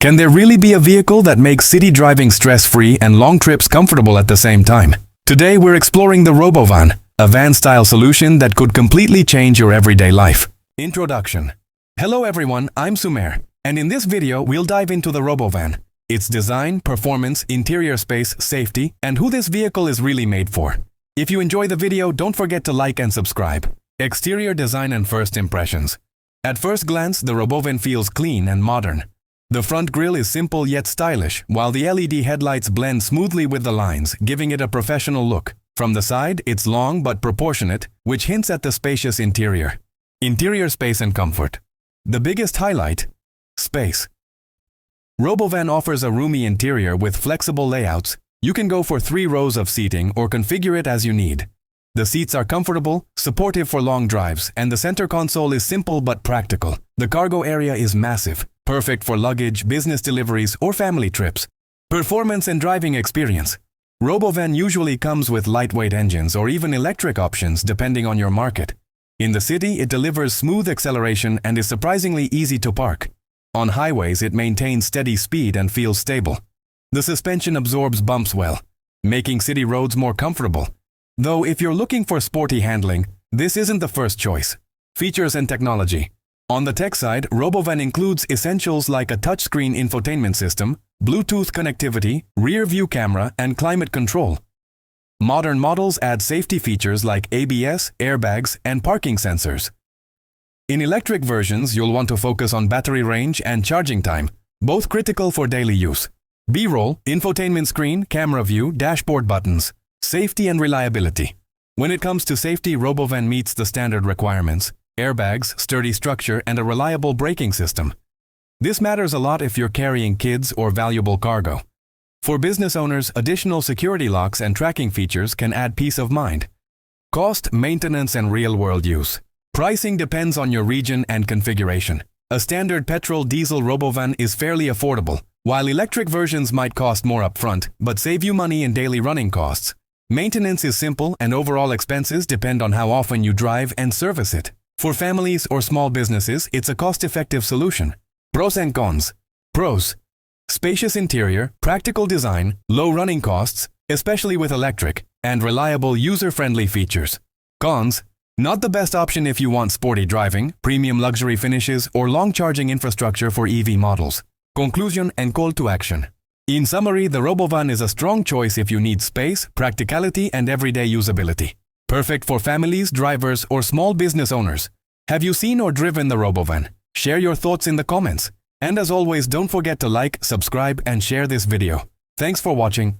Can there really be a vehicle that makes city driving stress-free and long trips comfortable at the same time? Today we're exploring the Robovan, a van-style solution that could completely change your everyday life. Introduction. Hello everyone, I'm Sumer, and in this video we'll dive into the Robovan, its design, performance, interior space, safety, and who this vehicle is really made for. If you enjoy the video, don't forget to like and subscribe. Exterior design and first impressions. At first glance, the Robovan feels clean and modern. The front grille is simple yet stylish, while the LED headlights blend smoothly with the lines, giving it a professional look. From the side, it's long but proportionate, which hints at the spacious interior. Interior space and comfort. The biggest highlight? Space. Robovan offers a roomy interior with flexible layouts. You can go for 3 rows of seating or configure it as you need. The seats are comfortable, supportive for long drives, and the center console is simple but practical. The cargo area is massive, perfect for luggage, business deliveries, or family trips. Performance and driving experience. Robovan usually comes with lightweight engines or even electric options depending on your market. In the city, it delivers smooth acceleration and is surprisingly easy to park. On highways, it maintains steady speed and feels stable. The suspension absorbs bumps well, making city roads more comfortable. Though if you're looking for sporty handling, this isn't the first choice. Features and technology. On the tech side, Robovan includes essentials like a touchscreen infotainment system, Bluetooth connectivity, rear-view camera, and climate control. Modern models add safety features like ABS, airbags, and parking sensors. In electric versions, you'll want to focus on battery range and charging time, both critical for daily use. B-roll, infotainment screen, camera view, dashboard buttons. Safety and reliability. When it comes to safety, Robovan meets the standard requirements: airbags, sturdy structure, and a reliable braking system. This matters a lot if you're carrying kids or valuable cargo. For business owners, additional security locks and tracking features can add peace of mind. Cost, maintenance, and real-world use. Pricing depends on your region and configuration. A standard petrol-diesel Robovan is fairly affordable, while electric versions might cost more upfront, but save you money in daily running costs. Maintenance is simple, and overall expenses depend on how often you drive and service it. For families or small businesses, it's a cost-effective solution. Pros and cons. Pros. Spacious interior, practical design, low running costs, especially with electric, and reliable user-friendly features. Cons. Not the best option if you want sporty driving, premium luxury finishes, or long charging infrastructure for EV models. Conclusion and call to action. In summary, the Robovan is a strong choice if you need space, practicality, and everyday usability. Perfect for families, drivers, or small business owners. Have you seen or driven the Robovan? Share your thoughts in the comments. And as always, don't forget to like, subscribe, and share this video. Thanks for watching.